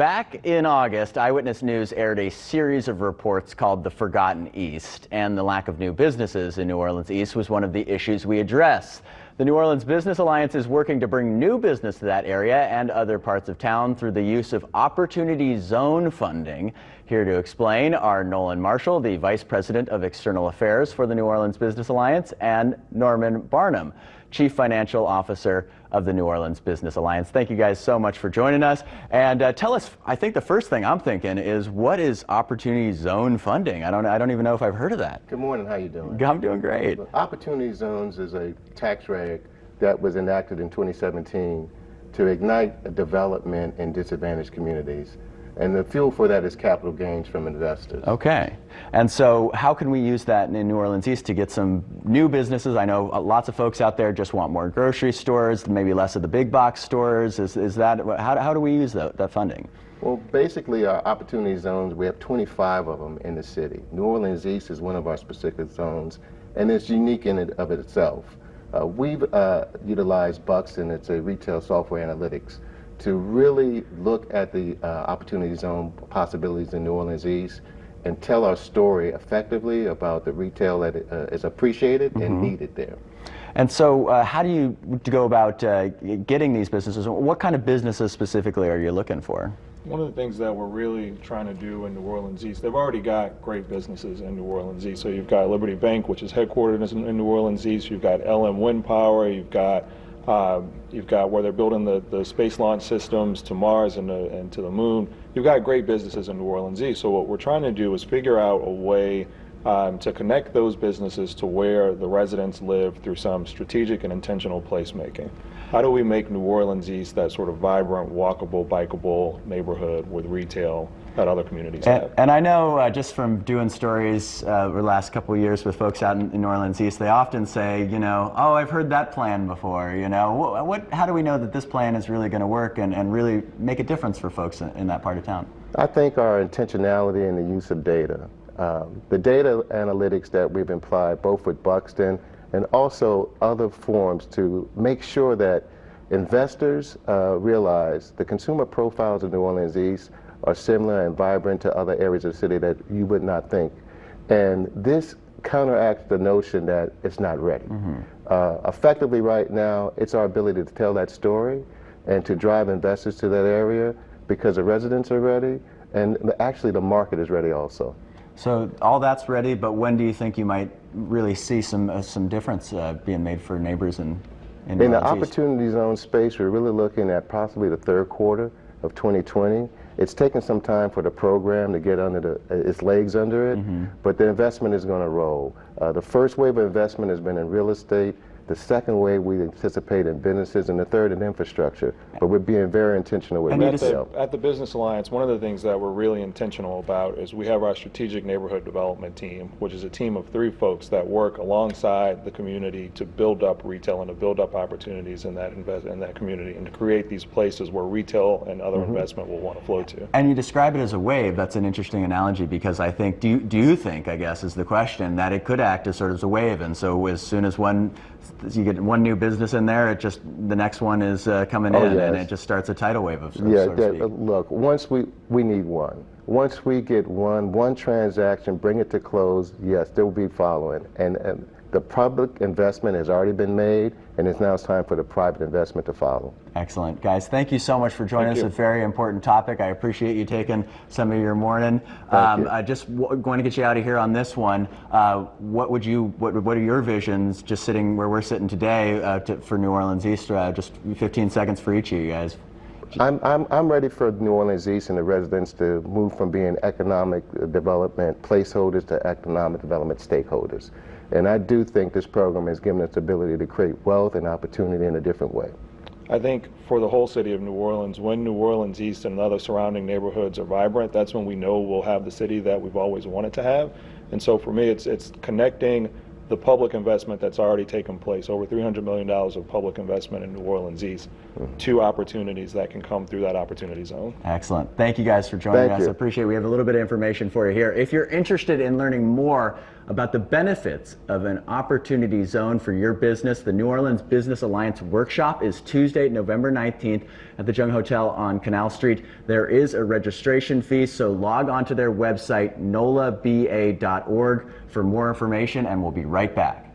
back in August, Eyewitness News aired a series of reports called The Forgotten East, and the lack of new businesses in New Orleans East was one of the issues we address. The New Orleans Business Alliance is working to bring new business to that area and other parts of town through the use of Opportunity Zone funding. Here to explain are Nolan Marshall, the Vice President of External Affairs for the New Orleans Business Alliance, and Norman Barnum, Chief Financial Officer of the New Orleans Business Alliance. Thank you guys so much for joining us. And tell us, I think the first thing I'm thinking is, what is Opportunity Zone funding? I don't even know if I've heard of that. Good morning, how you doing? I'm doing great. Opportunity Zones is a tax reg that was enacted in 2017 to ignite development in disadvantaged communities. And the fuel for that is capital gains from investors. Okay. And so how can we use that in New Orleans East to get some new businesses? I know lots of folks out there just want more grocery stores, maybe less of the big box stores. Is that, how do we use that funding? Well, basically our opportunity zones, we have 25 of them in the city. New Orleans East is one of our specific zones, and it's unique in and of itself. We've utilized Buxton, it's a retail software analytics, to really look at the Opportunity Zone possibilities in New Orleans East and tell our story effectively about the retail that is appreciated and needed there. And so how do you go about getting these businesses? What kind of businesses specifically are you looking for? One of the things that we're really trying to do in New Orleans East, they've already got great businesses in New Orleans East. So you've got Liberty Bank, which is headquartered in New Orleans East. You've got LM Wind Power. You've got where they're building the space launch systems to Mars and to the moon. You've got great businesses in New Orleans East. So what we're trying to do is figure out a way to connect those businesses to where the residents live through some strategic and intentional placemaking. How do we make New Orleans East that sort of vibrant, walkable, bikeable neighborhood with retail that other communities have? And I know just from doing stories over the last couple of years with folks out in New Orleans East, they often say, you know, oh, I've heard that plan before. You know, how do we know that this plan is really going to work and really make a difference for folks in that part of town? I think our intentionality in the use of data. The data analytics that we've applied both with Buxton and also other forms to make sure that investors realize the consumer profiles of New Orleans East are similar and vibrant to other areas of the city that you would not think. And this counteracts the notion that it's not ready. Effectively right now, it's our ability to tell that story and to drive investors to that area because the residents are ready and actually the market is ready also. So all that's ready, but when do you think you might really see some difference being made for neighbors in the Opportunity Zone space? We're really looking at possibly the third quarter of 2020. It's taken some time for the program to get under its legs under it, but the investment is going to roll. The first wave of investment has been in real estate. The second wave we anticipate in businesses, and the third in infrastructure. But we're being very intentional with retail. At the Business Alliance, one of the things that we're really intentional about is we have our Strategic Neighborhood Development Team, which is a team of 3 folks that work alongside the community to build up retail and to build up opportunities in that community and to create these places where retail and other investment will want to flow to. And you describe it as a wave. That's an interesting analogy because I think, do you think, I guess is the question, that it could act as sort of a wave, and so as soon as you get one new business in there, the next one is coming in, and it just starts a tidal wave of so to speak. Look, once we need one. Once we get one transaction, bring it to close, yes, there will be following. And the public investment has already been made, and it's now time for the private investment to follow. Excellent. Guys, thank you so much for joining us. It's a very important topic. I appreciate you taking some of your morning. Just going to get you out of here on this one. What are your visions, just sitting where we're sitting today, for New Orleans East? Just 15 seconds for each of you guys. I'm ready for New Orleans East and the residents to move from being economic development placeholders to economic development stakeholders. And I do think this program has given us the ability to create wealth and opportunity in a different way. I think for the whole city of New Orleans, when New Orleans East and other surrounding neighborhoods are vibrant, that's when we know we'll have the city that we've always wanted to have. And so for me, it's connecting the public investment that's already taken place, over $300 million of public investment in New Orleans East, to opportunities that can come through that opportunity zone. Excellent. Thank you guys for joining Thank us. you. I appreciate it. We have a little bit of information for you here. If you're interested in learning more about the benefits of an opportunity zone for your business, the New Orleans Business Alliance Workshop is Tuesday, November 19th at the Jung Hotel on Canal Street. There is a registration fee, so log on to their website, nolaba.org, for more information, and we'll be right back.